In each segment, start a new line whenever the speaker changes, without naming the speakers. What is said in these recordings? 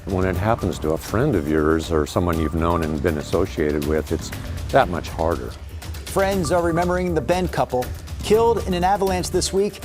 When it happens to a friend of yours or someone you've known and been associated with, it's that much harder.
Friends are remembering the Bend couple killed in an avalanche this week.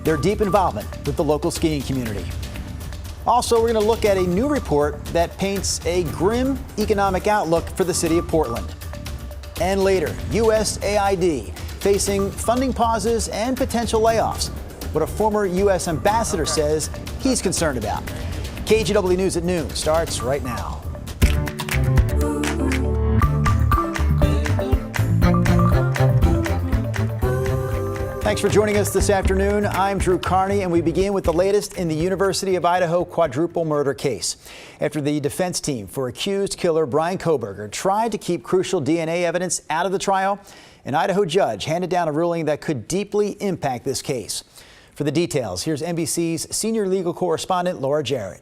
Their deep involvement with the local skiing community. Also, we're going to look at a new report that paints a grim economic outlook for the city of Portland. And later, USAID facing funding pauses and potential layoffs. What a former U.S. ambassador says he's concerned about. KGW News at noon starts right now. Thanks for joining us this afternoon. I'm Drew Carney, and we begin with the latest in the University of Idaho quadruple murder case. After the defense team for accused killer Bryan Kohberger tried to keep crucial DNA evidence out of the trial, an Idaho judge handed down a ruling that could deeply impact this case. For the details, here's NBC's senior legal correspondent Laura Jarrett.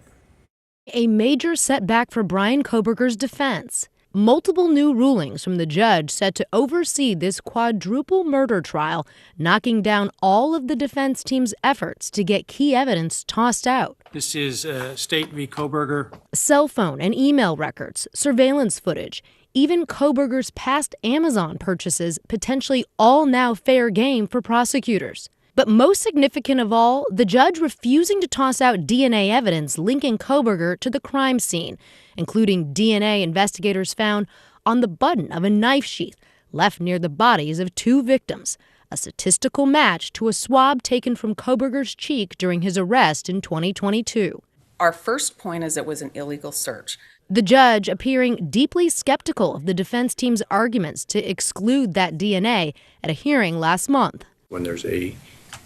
A major setback for Bryan Kohberger's defense. Multiple new rulings from the judge set to oversee this quadruple murder trial, knocking down all of the defense team's efforts to get key evidence tossed out.
This is State v. Kohberger.
Cell phone and email records, surveillance footage, even Kohberger's past Amazon purchases, potentially all now fair game for prosecutors. But most significant of all, the judge refusing to toss out DNA evidence linking Kohberger to the crime scene, including DNA investigators found on the button of a knife sheath left near the bodies of two victims, a statistical match to a swab taken from Kohberger's cheek during his arrest in 2022.
Our first point is it was an illegal search.
The judge appearing deeply skeptical of the defense team's arguments to exclude that DNA at a hearing last month.
When there's a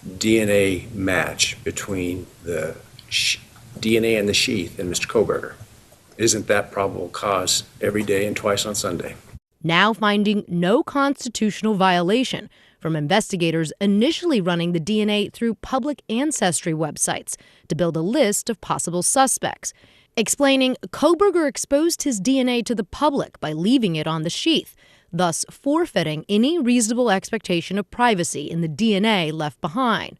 DNA match between the DNA in the sheath and Mr. Kohberger, isn't that probable cause every day and twice on Sunday?
Now finding no constitutional violation from investigators initially running the DNA through public ancestry websites to build a list of possible suspects, explaining Kohberger exposed his DNA to the public by leaving it on the sheath, thus forfeiting any reasonable expectation of privacy in the DNA left behind.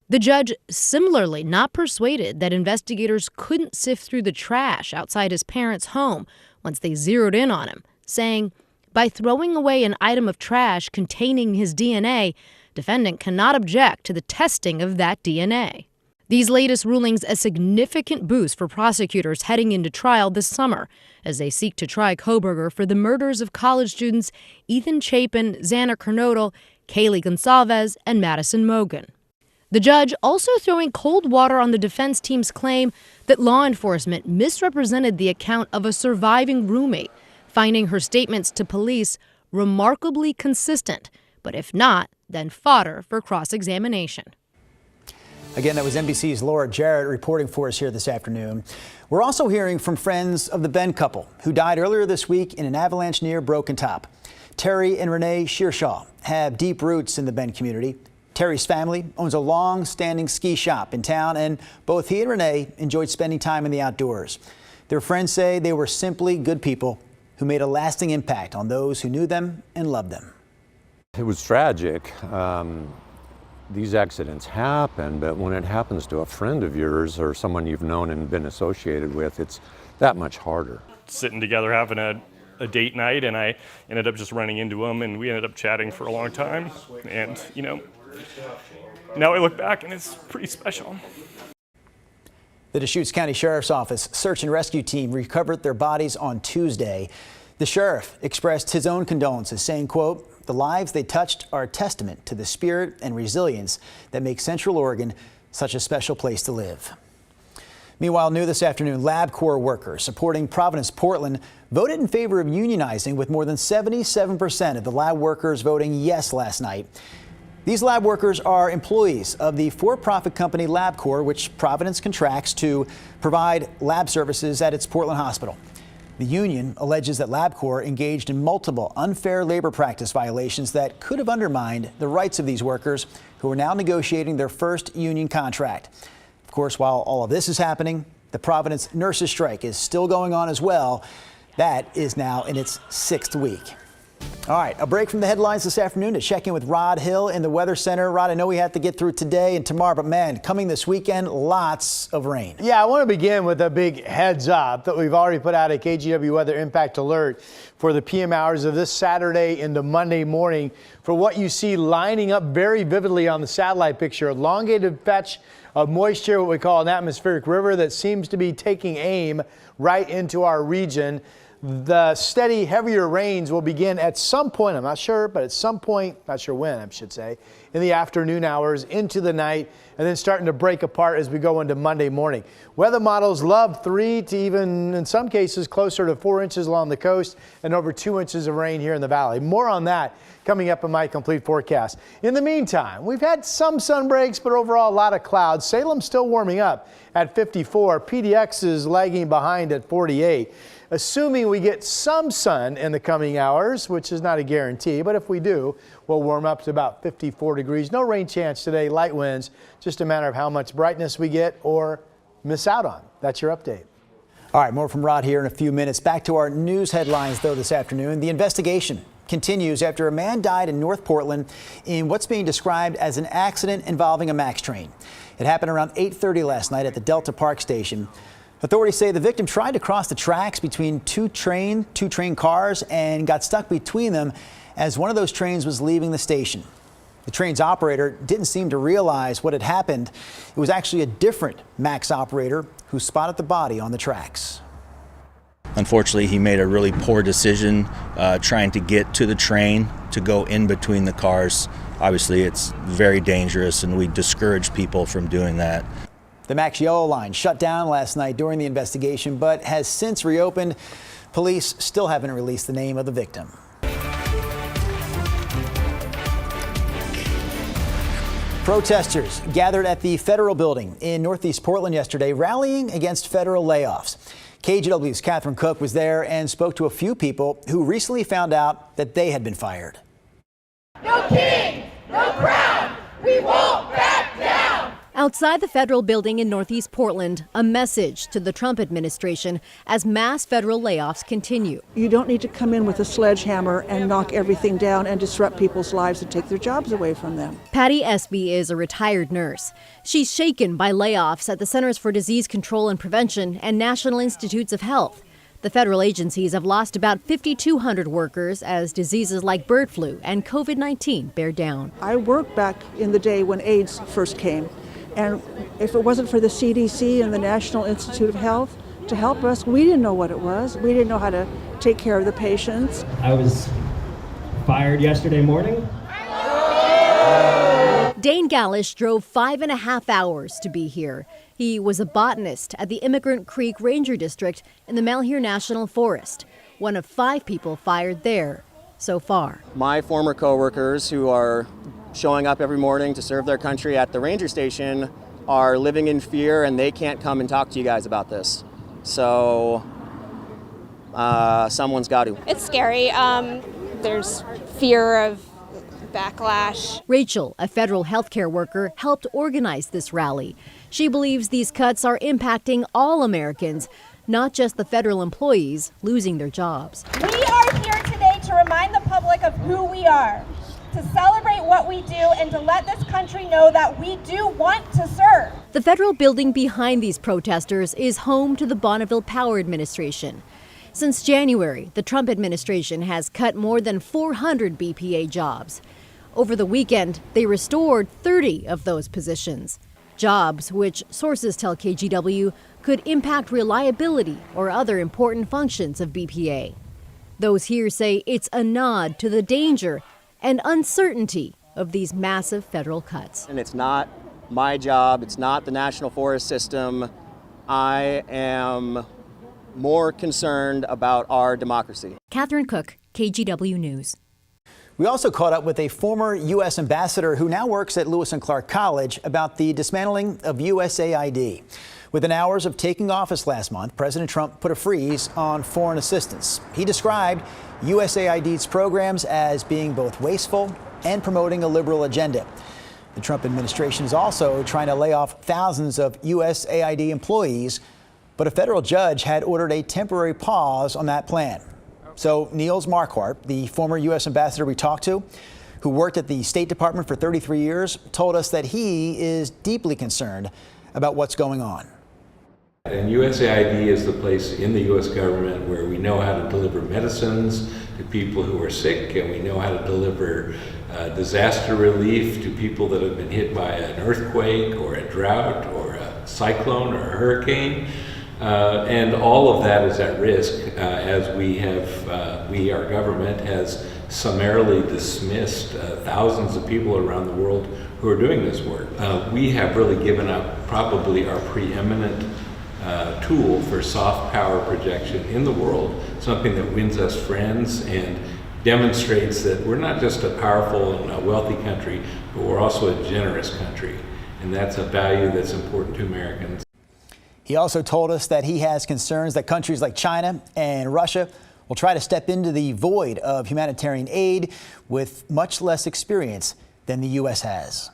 The judge similarly not persuaded that investigators couldn't sift through the trash outside his parents' home once they zeroed in on him, saying, by throwing away an item of trash containing his DNA, defendant cannot object to the testing of that DNA. These latest rulings a significant boost for prosecutors heading into trial this summer as they seek to try Kohberger for the murders of college students Ethan Chapin, Xana Kernodle, Kaylee Gonsalves, and Madison Mogen. The judge also throwing cold water on the defense team's claim that law enforcement misrepresented the account of a surviving roommate, finding her statements to police remarkably consistent, but if not, then fodder for cross-examination.
Again, that was NBC's Laura Jarrett reporting for us here this afternoon. We're also hearing from friends of the Bend couple who died earlier this week in an avalanche near Broken Top. Terry and Renee Shearshaw have deep roots in the Bend community. Terry's family owns a long-standing ski shop in town, and both he and Renee enjoyed spending time in the outdoors. Their friends say they were simply good people who made a lasting impact on those who knew them and loved them.
It was tragic. These accidents happen, but when it happens to a friend of yours or someone you've known and been associated with, it's that much harder.
Sitting together having a date night, and I ended up just running into him, and we ended up chatting for a long time. And, now I look back and it's pretty special.
The Deschutes County Sheriff's Office search and rescue team recovered their bodies on Tuesday. The sheriff expressed his own condolences, saying, quote, "The lives they touched are a testament to the spirit and resilience that make Central Oregon such a special place to live." Meanwhile, new this afternoon, LabCorp workers supporting Providence Portland voted in favor of unionizing, with more than 77% of the lab workers voting yes last night. These lab workers are employees of the for-profit company LabCorp, which Providence contracts to provide lab services at its Portland hospital. The union alleges that LabCorp engaged in multiple unfair labor practice violations that could have undermined the rights of these workers, who are now negotiating their first union contract. Of course, while all of this is happening, the Providence nurses strike is still going on as well. That is now in its 6th week. All right, a break from the headlines this afternoon to check in with Rod Hill in the Weather Center. Rod, I know we have to get through today and tomorrow, but man, coming this weekend, lots of rain.
Yeah, I want to begin with a big heads up that we've already put out a KGW weather impact alert for the PM hours of this Saturday into Monday morning for what you see lining up very vividly on the satellite picture. Elongated fetch of moisture, what we call an atmospheric river that seems to be taking aim right into our region. The steady, heavier rains will begin at some point, I'm not sure, but at some point, not sure when, I should say, in the afternoon hours into the night, and then starting to break apart as we go into Monday morning. Weather models love 3 to even, in some cases, closer to 4 inches along the coast and over 2 inches of rain here in the valley. More on that coming up in my complete forecast. In the meantime, we've had some sun breaks, but overall a lot of clouds. Salem's still warming up at 54. PDX is lagging behind at 48. Assuming we get some sun in the coming hours, which is not a guarantee, but if we do, we'll warm up to about 54 degrees. No rain chance today, light winds, just a matter of how much brightness we get or miss out on. That's your update.
All right, more from Rod here in a few minutes. Back to our news headlines, though, this afternoon. The investigation continues after a man died in North Portland in what's being described as an accident involving a MAX train. It happened around 8:30 last night at the Delta Park station. Authorities say the victim tried to cross the tracks between two train cars and got stuck between them as one of those trains was leaving the station. The train's operator didn't seem to realize what had happened. It was actually a different MAX operator who spotted the body on the tracks.
Unfortunately, he made a really poor decision trying to get to the train to go in between the cars. Obviously, it's very dangerous, and we discourage people from doing that.
The MAX Yellow Line shut down last night during the investigation, but has since reopened. Police still haven't released the name of the victim. Protesters gathered at the federal building in Northeast Portland yesterday, rallying against federal layoffs. KGW's Catherine Cook was there and spoke to a few people who recently found out that they had been fired.
No king, no crown, we won't back down.
Outside the federal building in Northeast Portland, a message to the Trump administration as mass federal layoffs continue.
You don't need to come in with a sledgehammer and knock everything down and disrupt people's lives and take their jobs away from them.
Patty Espy is a retired nurse. She's shaken by layoffs at the Centers for Disease Control and Prevention and National Institutes of Health. The federal agencies have lost about 5,200 workers as diseases like bird flu and COVID-19 bear down.
I worked back in the day when AIDS first came. And if it wasn't for the CDC and the National Institute of Health to help us, we didn't know what it was. We didn't know how to take care of the patients.
I was fired yesterday morning.
Dane Gallish drove 5.5 hours to be here. He was a botanist at the Immigrant Creek Ranger District in the Malheur National Forest, one of 5 people fired there so far.
My former coworkers who are showing up every morning to serve their country at the ranger station are living in fear, and they can't come and talk to you guys about this. So someone's got to.
It's scary. There's fear of backlash.
Rachel, a federal healthcare worker, helped organize this rally. She believes these cuts are impacting all Americans, not just the federal employees losing their jobs.
We are here today to remind the public of who we are, to celebrate what we do, and to let this country know that we do want to serve.
The federal building behind these protesters is home to the Bonneville Power Administration. Since January, the Trump administration has cut more than 400 BPA jobs. Over the weekend, they restored 30 of those positions. Jobs which sources tell KGW could impact reliability or other important functions of BPA. Those here say it's a nod to the danger and uncertainty of these massive federal cuts.
And it's not my job, it's not the National Forest System. I am more concerned about our democracy.
Catherine Cook, KGW News.
We also caught up with a former U.S. ambassador who now works at Lewis and Clark College about the dismantling of USAID. Within hours of taking office last month, President Trump put a freeze on foreign assistance. He described USAID's programs as being both wasteful and promoting a liberal agenda. The Trump administration is also trying to lay off thousands of USAID employees, but a federal judge had ordered a temporary pause on that plan. So Niels Marquardt, the former U.S. ambassador we talked to, who worked at the State Department for 33 years, told us that he is deeply concerned about what's going on.
And USAID is the place in the U.S. government where we know how to deliver medicines to people who are sick, and we know how to deliver disaster relief to people that have been hit by an earthquake or a drought or a cyclone or a hurricane. And all of that is at risk as our government has summarily dismissed thousands of people around the world who are doing this work. We have really given up probably our preeminent tool for soft power projection in the world, something that wins us friends and demonstrates that we're not just a powerful and a wealthy country, but we're also a generous country. And that's a value that's important to Americans.
He also told us that he has concerns that countries like China and Russia will try to step into the void of humanitarian aid with much less experience than the U.S. has.